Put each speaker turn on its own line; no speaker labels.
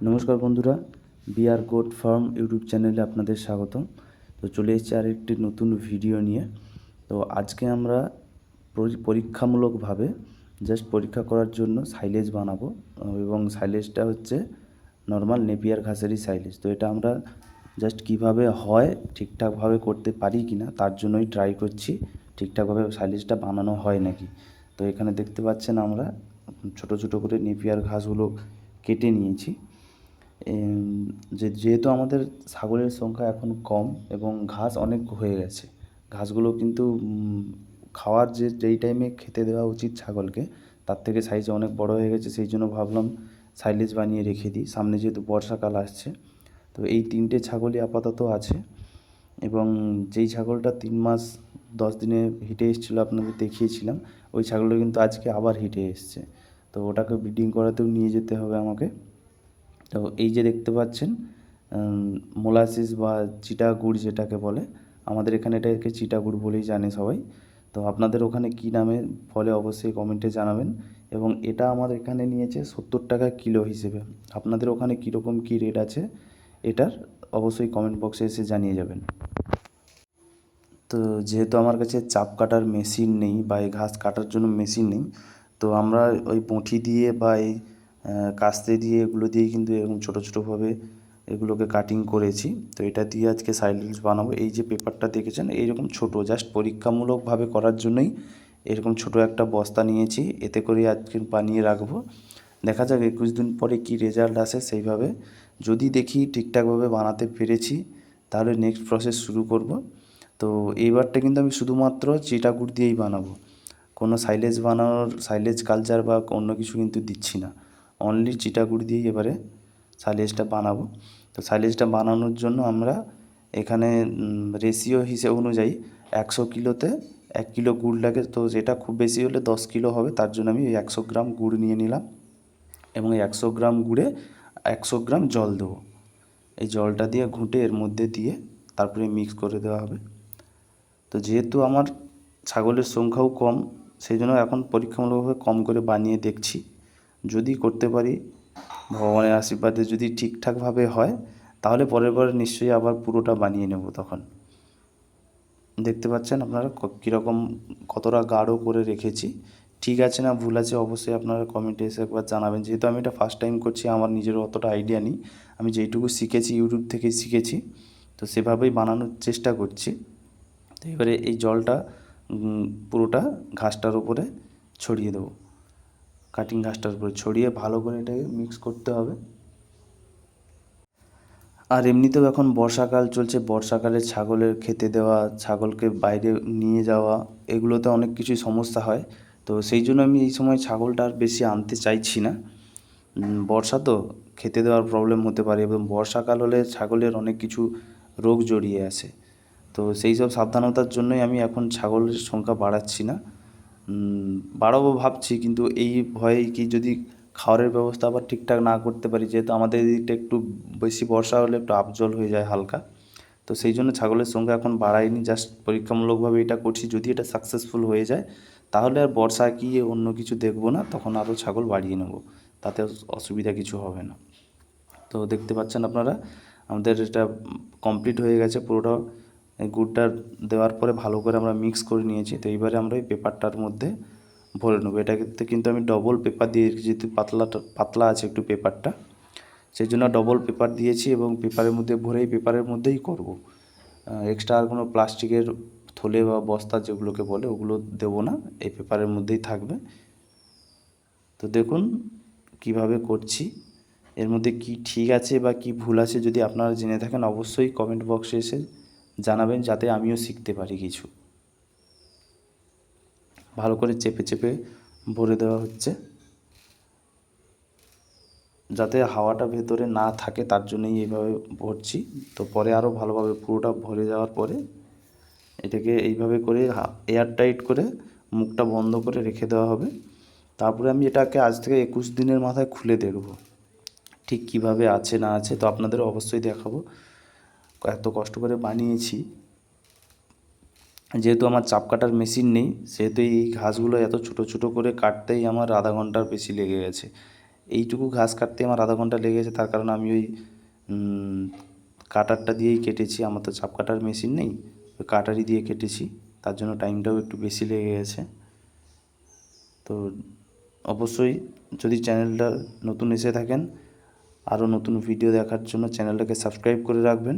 নমস্কার বন্ধুরা, BR goat farm YouTube চ্যানেলে আপনাদের স্বাগতম। তো চলে এসেছি আরেকটি নতুন ভিডিও নিয়ে। তো আজকে আমরা পরীক্ষামূলকভাবে পরীক্ষা করার জন্য সাইলেজ বানাবো, এবং সাইলেজটা হচ্ছে নর্মাল নেপিয়ার ঘাসেরই সাইলেজ। তো এটা আমরা কিভাবে হয় ঠিকঠাকভাবে করতে পারি কি না তার জন্যই ট্রাই করছি, ঠিকঠাকভাবে সাইলেজটা বানানো হয় নাকি। তো এখানে দেখতে পাচ্ছেন আমরা ছোট ছোট করে নেপিয়ার ঘাসগুলো কেটে নিয়েছি। যেহেতু আমাদের ছাগলের সংখ্যা এখন কম এবং ঘাস অনেক হয়ে গেছে, ঘাসগুলো কিন্তু খাওয়ার যেই টাইমে খেতে দেওয়া উচিত ছাগলকে তার থেকে সাইজ অনেক বড় হয়ে গেছে। সেই জন্য ভাবলাম সাইলেজ বানিয়ে রেখে দিই, সামনে যেহেতু বর্ষাকাল আসছে। তো এই 3টে ছাগলই আপাতত আছে, এবং যেই ছাগলটা 3 মাস 10 দিনে হিটে এসেছিলো আপনাদের দেখিয়েছিলাম, ওই ছাগলটা কিন্তু আজকে আবার হিটে এসছে। তো ওটাকে ব্রিডিং করাতেও নিয়ে যেতে হবে আমাকে। তো এই যে দেখতে পাচ্ছেন মোলাসিস বা চিটা গুড় যেটাকে বলে, আমাদের এখানে এটাকে চিটা গুড় বলেই জানে সবাই। তো আপনাদের ওখানে কী নামে বলে অবশ্যই কমেন্টে জানাবেন। এবং এটা আমার এখানে নিয়েছে 70 টাকা কিলো হিসেবে। আপনাদের ওখানে কীরকম কী রেট আছে এটার অবশ্যই কমেন্ট বক্সে এসে জানিয়ে যাবেন। তো যেহেতু আমার কাছে চাপ কাটার মেশিন নেই বা এই ঘাস কাটার জন্য মেশিন নেই, তো আমরা ওই বঁটি দিয়ে বা এই কাস্তে দিয়ে এগুলো দিয়েই কিন্তু এরকম ছোটো ছোটোভাবে এগুলোকে কাটিং করেছি। তো এটা দিয়ে আজকে সাইলেজ বানাবো। এই যে পেপারটা দেখেছেন এইরকম ছোটো, জাস্ট পরীক্ষামূলকভাবে করার জন্যই এরকম ছোটো একটা বস্তা নিয়েছি, এতে করে আজকে বানিয়ে রাখবো। দেখা যাক 21 দিন পরে কী রেজাল্ট আসে। সেইভাবে যদি দেখি ঠিকঠাকভাবে বানাতে পেরেছি তাহলে নেক্সট প্রসেস শুরু করব। তো এইবারটা কিন্তু আমি শুধুমাত্র চিটা গুড় দিয়েই বানাবো, কোনো সাইলেজ কালচার বা অন্য কিছু কিন্তু দিচ্ছি না, অনলি চিটা গুড় দিয়েই এবারে সাইলেজটা বানাবো। তো সাইলেজটা বানানোর জন্য আমরা এখানে রেশিও হিসেব অনুযায়ী 100 কিলোতে 1 কিলো গুড় লাগে। তো যেটা খুব বেশি হলে 10 কিলো হবে, তার জন্য আমি 100 গ্রাম গুড় নিয়ে নিলাম, এবং এই 100 গ্রাম গুড়ে 100 গ্রাম জল দেবো। এই জলটা দিয়ে ঘুঁটে এর মধ্যে দিয়ে তারপরে মিক্স করে দেওয়া হবে। তো যেহেতু আমার ছাগলের সংখ্যাও কম, সেই জন্য এখন পরীক্ষামূলকভাবে কম করে বানিয়ে দেখছি। যদি করতে পারি, ভগবানের আশীর্বাদে যদি ঠিকঠাকভাবে হয়, তাহলে পরের বার নিশ্চয়ই আবার পুরোটা বানিয়ে নেব। তখন দেখতে পাচ্ছেন আপনারা কীরকম কতটা গাঢ় করে রেখেছি। ঠিক আছে না ভুল আছে অবশ্যই আপনারা কমেন্টে এসে একবার জানাবেন। যেহেতু আমি এটা ফার্স্ট টাইম করছি, আমার নিজেরও অতটা আইডিয়া নেই, আমি যেইটুকু শিখেছি ইউটিউব থেকেই শিখেছি, তো সেভাবেই বানানোর চেষ্টা করছি। তো এবারে এই জলটা পুরোটা ঘাসটার উপরে ছড়িয়ে দেবো, কাটিং ঘাসটার উপরে ছড়িয়ে ভালো করে এটাকে মিক্স করতে হবে। আর এমনিতেও এখন বর্ষাকাল চলছে, বর্ষাকালে ছাগলের খেতে দেওয়া, ছাগলকে বাইরে নিয়ে যাওয়া, এগুলোতে অনেক কিছুই সমস্যা হয়। তো সেই জন্য আমি এই সময় ছাগলটা আর বেশি আনতে চাইছি না। বর্ষা তো খেতে দেওয়ার প্রবলেম হতে পারে, এবং বর্ষাকাল হলে ছাগলের অনেক কিছু রোগ জড়িয়ে আসে। তো সেই সব সাবধানতার জন্যই আমি এখন ছাগলের সংখ্যা বাড়াচ্ছি না। বাড়াবো ভাবছি, কিন্তু এই ভয়েই কি যদি খাওয়ারের ব্যবস্থা আবার ঠিকঠাক না করতে পারি, যেহেতু আমাদের এদিকটা একটু বেশি বর্ষা হলে একটু আপজল হয়ে যায় হালকা। তো সেই জন্য ছাগলের সংখ্যা এখন বাড়াইনি, জাস্ট পরীক্ষামূলকভাবে এটা করছি। যদি এটা সাকসেসফুল হয়ে যায় তাহলে আর বর্ষা কি অন্য কিছু দেখবো না, তখন আরও ছাগল বাড়িয়ে নেব, তাতে অসুবিধা কিছু হবে না। তো দেখতে পাচ্ছেন আপনারা আমাদের এটা কমপ্লিট হয়ে গেছে পুরোটা। এই গুড়টা দেওয়ার পরে ভালো করে আমরা মিক্স করে নিয়েছি। তো এইবারে আমরা এই পেপারটার মধ্যে ভরে নেবো। এটাতে কিন্তু আমি ডবল পেপার দিয়ে রেখেছি, যেহেতু পাতলা আছে একটু পেপারটা, সেই জন্য ডবল পেপার দিয়েছি, এবং পেপারের মধ্যে ভরেই পেপারের মধ্যেই করব। এক্সট্রা আর কোনো প্লাস্টিকের থলে বা বস্তা যেগুলোকে বলে ওগুলো দেবো না, এই পেপারের মধ্যেই থাকবে। তো দেখুন কিভাবে করছি, এর মধ্যে কি ঠিক আছে বা কি ভুল আছে যদি আপনারা জেনে থাকেন অবশ্যই কমেন্ট বক্সে এসে জানাবেন, যাতে আমিও শিখতে পারি কিছু। ভালো করে চেপে চেপে ভরে দেওয়া হচ্ছে, যাতে হাওয়াটা ভেতরে না থাকে, তার জন্যই এইভাবে ভরছি। তো পরে আরও ভালোভাবে পুরোটা ভরে যাওয়ার পরে এটাকে এইভাবে করে এয়ার টাইট করে মুখটা বন্ধ করে রেখে দেওয়া হবে। তারপরে আমি এটাকে আজ থেকে 21 দিনের মাথায় খুলে দেখব ঠিক কিভাবে আছে না আছে। তো আপনাদেরও অবশ্যই দেখাবো। এত কষ্ট করে বানিয়েছি, যেহেতু আমার চাপ কাটার মেশিন নেই, সেহেতু এই ঘাসগুলো এত ছোট ছোট করে কাটতেই আমার আধা ঘন্টার বেশি লেগে গেছে। এইটুকু ঘাস কাটতে আমার আধা ঘন্টা লেগেছে, তার কারণ আমি ওই কাটারটা দিয়েই কেটেছি, আমার তো চাপ কাটার মেশিন নেই, ওই কাটারি দিয়ে কেটেছি, তার জন্য টাইমটাও একটু বেশি লেগে গেছে। তো অবশ্যই যদি চ্যানেলটা নতুন এসে থাকেন, আরও নতুন ভিডিও দেখার জন্য চ্যানেলটাকে সাবস্ক্রাইব করে রাখবেন।